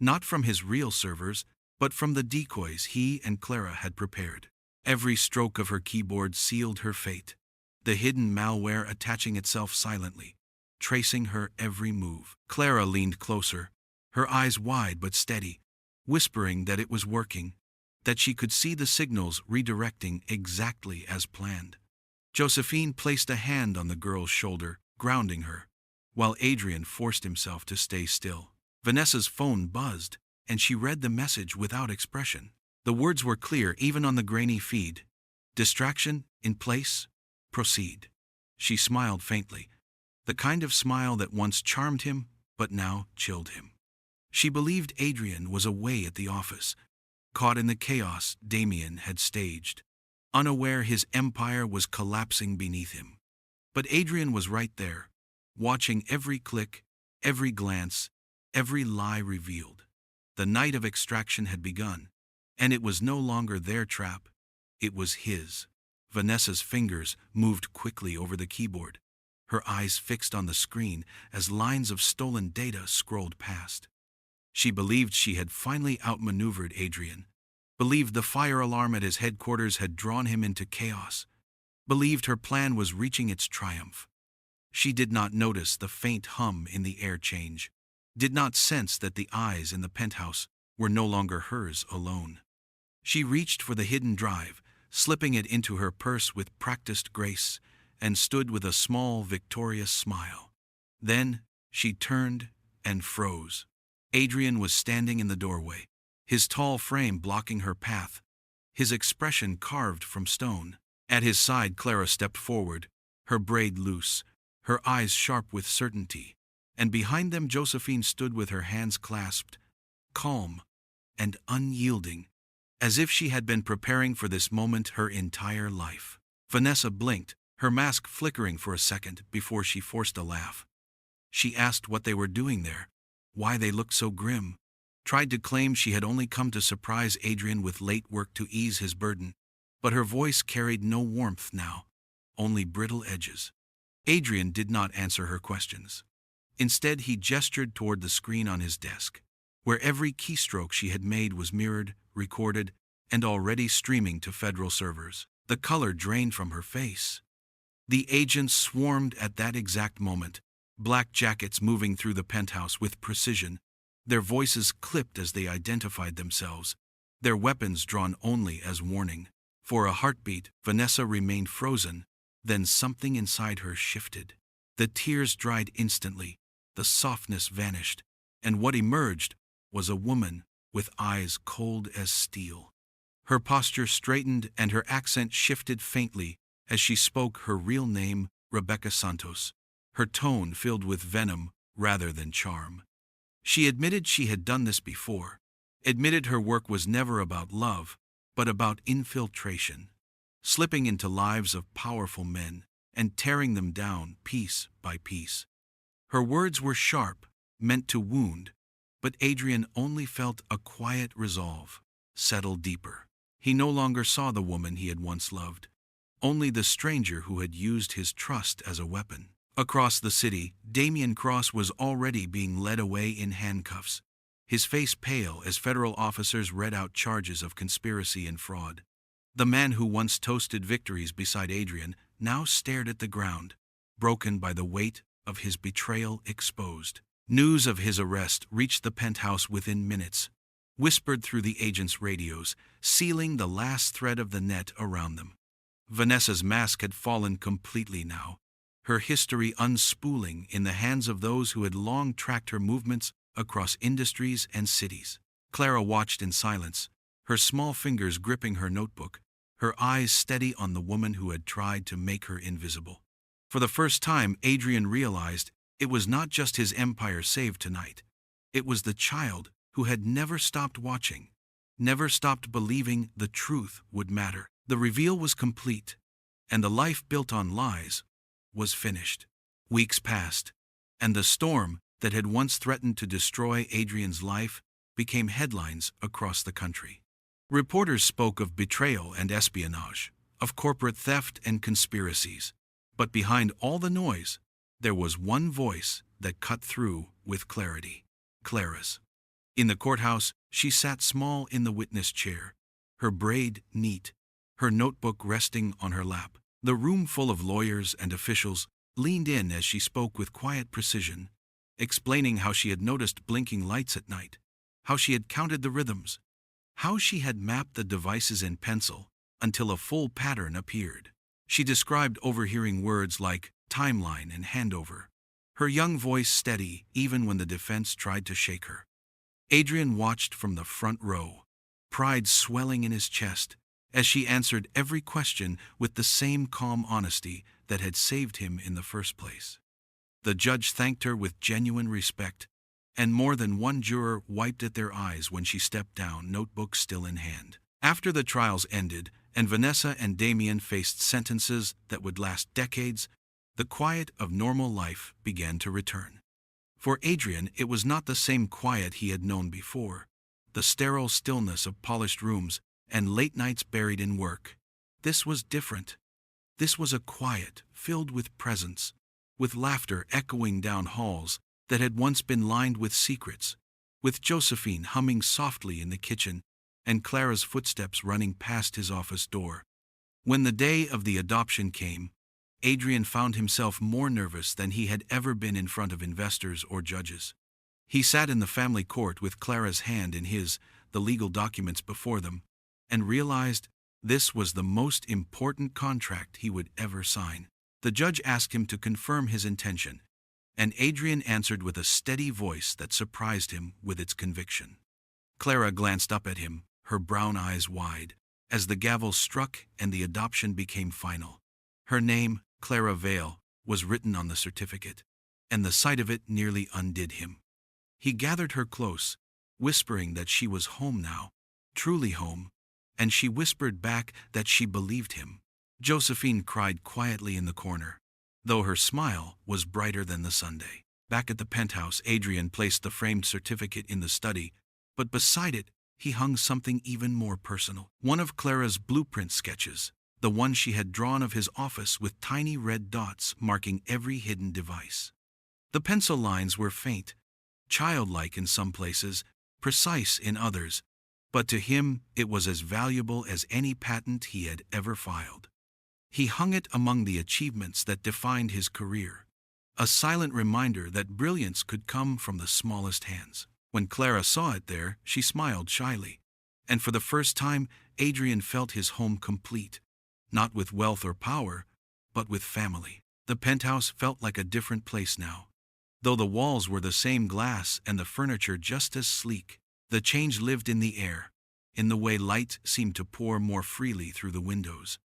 not from his real servers, but from the decoys he and Clara had prepared. Every stroke of her keyboard sealed her fate, the hidden malware attaching itself silently, tracing her every move. Clara leaned closer, her eyes wide but steady, whispering that it was working, that she could see the signals redirecting exactly as planned. Josephine placed a hand on the girl's shoulder, grounding her, while Adrian forced himself to stay still. Vanessa's phone buzzed, and she read the message without expression. The words were clear even on the grainy feed. Distraction in place. Proceed. She smiled faintly, the kind of smile that once charmed him, but now chilled him. She believed Adrian was away at the office, caught in the chaos Damien had staged, unaware his empire was collapsing beneath him. But Adrian was right there, watching every click, every glance, every lie revealed. The night of extraction had begun, and it was no longer their trap, it was his. Vanessa's fingers moved quickly over the keyboard, her eyes fixed on the screen as lines of stolen data scrolled past. She believed she had finally outmaneuvered Adrian, believed the fire alarm at his headquarters had drawn him into chaos, believed her plan was reaching its triumph. She did not notice the faint hum in the air change, did not sense that the eyes in the penthouse were no longer hers alone. She reached for the hidden drive, slipping it into her purse with practiced grace, and stood with a small, victorious smile. Then she turned and froze. Adrian was standing in the doorway, his tall frame blocking her path, his expression carved from stone. At his side, Clara stepped forward, her braid loose, her eyes sharp with certainty. and behind them Josephine stood with her hands clasped, calm and unyielding, as if she had been preparing for this moment her entire life. Vanessa blinked, her mask flickering for a second before she forced a laugh. She asked what they were doing there, why they looked so grim, tried to claim she had only come to surprise Adrian with late work to ease his burden, but her voice carried no warmth now, only brittle edges. Adrian did not answer her questions. Instead, he gestured toward the screen on his desk, where every keystroke she had made was mirrored, recorded, and already streaming to federal servers. The color drained from her face. The agents swarmed at that exact moment, black jackets moving through the penthouse with precision, their voices clipped as they identified themselves, their weapons drawn only as warning. For a heartbeat, Vanessa remained frozen, then something inside her shifted. The tears dried instantly, the softness vanished, and what emerged was a woman with eyes cold as steel. Her posture straightened and her accent shifted faintly as she spoke her real name, Rebecca Santos, her tone filled with venom rather than charm. She admitted she had done this before, admitted her work was never about love, but about infiltration, slipping into lives of powerful men and tearing them down piece by piece. Her words were sharp, meant to wound, but Adrian only felt a quiet resolve settle deeper. He no longer saw the woman he had once loved, only the stranger who had used his trust as a weapon. Across the city, Damian Cross was already being led away in handcuffs, his face pale as federal officers read out charges of conspiracy and fraud. The man who once toasted victories beside Adrian now stared at the ground, broken by the weight of his betrayal exposed. News of his arrest reached the penthouse within minutes, whispered through the agents' radios, sealing the last thread of the net around them. Vanessa's mask had fallen completely now, her history unspooling in the hands of those who had long tracked her movements across industries and cities. Clara watched in silence, her small fingers gripping her notebook, her eyes steady on the woman who had tried to make her invisible. For the first time, Adrian realized it was not just his empire saved tonight. It was the child who had never stopped watching, never stopped believing the truth would matter. The reveal was complete, and the life built on lies was finished. Weeks passed, and the storm that had once threatened to destroy Adrian's life became headlines across the country. Reporters spoke of betrayal and espionage, of corporate theft and conspiracies, but behind all the noise, there was one voice that cut through with clarity: Clara's. In the courthouse, she sat small in the witness chair, her braid neat, her notebook resting on her lap. The room full of lawyers and officials leaned in as she spoke with quiet precision, explaining how she had noticed blinking lights at night, how she had counted the rhythms, how she had mapped the devices in pencil until a full pattern appeared. She described overhearing words like timeline and handover, her young voice steady even when the defense tried to shake her. Adrian watched from the front row, pride swelling in his chest, as she answered every question with the same calm honesty that had saved him in the first place. The judge thanked her with genuine respect, and more than one juror wiped at their eyes when she stepped down, notebook still in hand. After the trials ended, and Vanessa and Damian faced sentences that would last decades, the quiet of normal life began to return. For Adrian, it was not the same quiet he had known before, the sterile stillness of polished rooms and late nights buried in work. This was different. This was a quiet filled with presence, with laughter echoing down halls that had once been lined with secrets, with Josephine humming softly in the kitchen and Clara's footsteps running past his office door. When the day of the adoption came, Adrian found himself more nervous than he had ever been in front of investors or judges. He sat in the family court with Clara's hand in his, the legal documents before them, and realized this was the most important contract he would ever sign. The judge asked him to confirm his intention, and Adrian answered with a steady voice that surprised him with its conviction. Clara glanced up at him, her brown eyes wide, as the gavel struck and the adoption became final. Her name, Clara Vale, was written on the certificate. and the sight of it nearly undid him. He gathered her close, whispering that she was home now, truly home, and she whispered back that she believed him. Josephine cried quietly in the corner, though her smile was brighter than the Sunday. Back at the penthouse, Adrian placed the framed certificate in the study, but beside it, he hung something even more personal. One of Clara's blueprint sketches, the one she had drawn of his office with tiny red dots marking every hidden device. The pencil lines were faint, childlike in some places, precise in others, but to him it was as valuable as any patent he had ever filed. He hung it among the achievements that defined his career, a silent reminder that brilliance could come from the smallest hands. When Clara saw it there, she smiled shyly, and for the first time Adrian felt his home complete, not with wealth or power, but with family. The penthouse felt like a different place now. Though the walls were the same glass and the furniture just as sleek, the change lived in the air, in the way light seemed to pour more freely through the windows,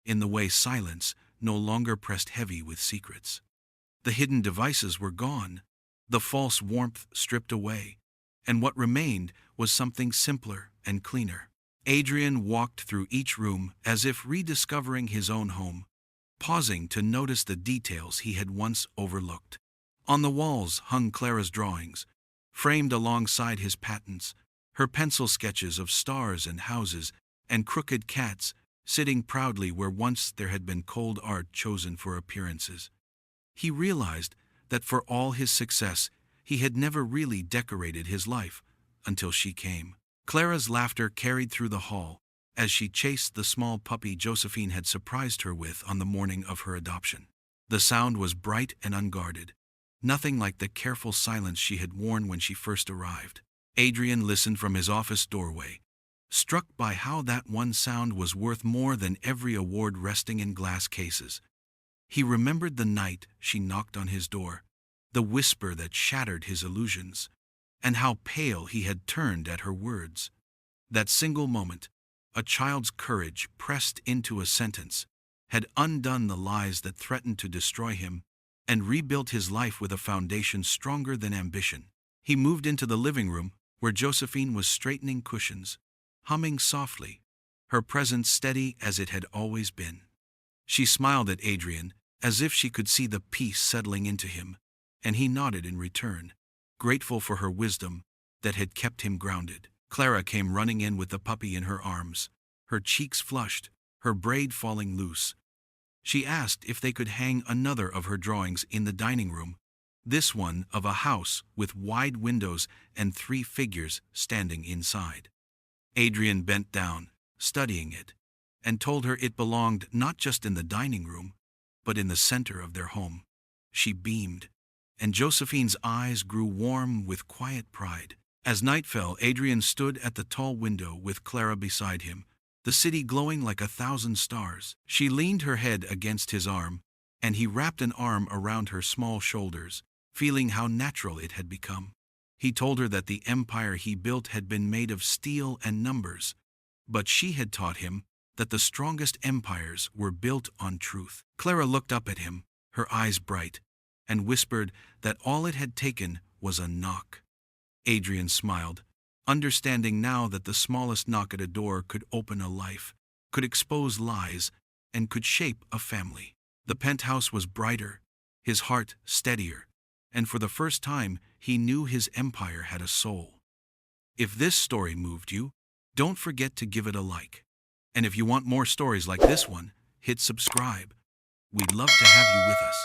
in the way silence no longer pressed heavy with secrets. The hidden devices were gone, the false warmth stripped away, and what remained was something simpler and cleaner. Adrian walked through each room as if rediscovering his own home, pausing to notice the details he had once overlooked. On the walls hung Clara's drawings, framed alongside his patents, her pencil sketches of stars and houses and crooked cats sitting proudly where once there had been cold art chosen for appearances. He realized that for all his success, he had never really decorated his life until she came. Clara's laughter carried through the hall as she chased the small puppy Josephine had surprised her with on the morning of her adoption. The sound was bright and unguarded, nothing like the careful silence she had worn when she first arrived. Adrian listened from his office doorway, struck by how that one sound was worth more than every award resting in glass cases. He remembered the night she knocked on his door, the whisper that shattered his illusions, and how pale he had turned at her words. That single moment, a child's courage pressed into a sentence, had undone the lies that threatened to destroy him and rebuilt his life with a foundation stronger than ambition. He moved into the living room, where Josephine was straightening cushions, humming softly, her presence steady as it had always been. She smiled at Adrian, as if she could see the peace settling into him, and he nodded in return, grateful for her wisdom that had kept him grounded. Clara came running in with the puppy in her arms, her cheeks flushed, her braid falling loose. She asked if they could hang another of her drawings in the dining room, this one of a house with wide windows and 3 figures standing inside. Adrian bent down, studying it, and told her it belonged not just in the dining room, but in the center of their home. She beamed, and Josephine's eyes grew warm with quiet pride. As night fell, Adrian stood at the tall window with Clara beside him, the city glowing like 1,000 stars. She leaned her head against his arm, and he wrapped an arm around her small shoulders, feeling how natural it had become. He told her that the empire he built had been made of steel and numbers, but she had taught him that the strongest empires were built on truth. Clara looked up at him, her eyes bright, and whispered that all it had taken was a knock. Adrian smiled, understanding now that the smallest knock at a door could open a life, could expose lies, and could shape a family. The penthouse was brighter, his heart steadier, and for the first time he knew his empire had a soul. If this story moved you, don't forget to give it a like. And if you want more stories like this one, hit subscribe. We'd love to have you with us.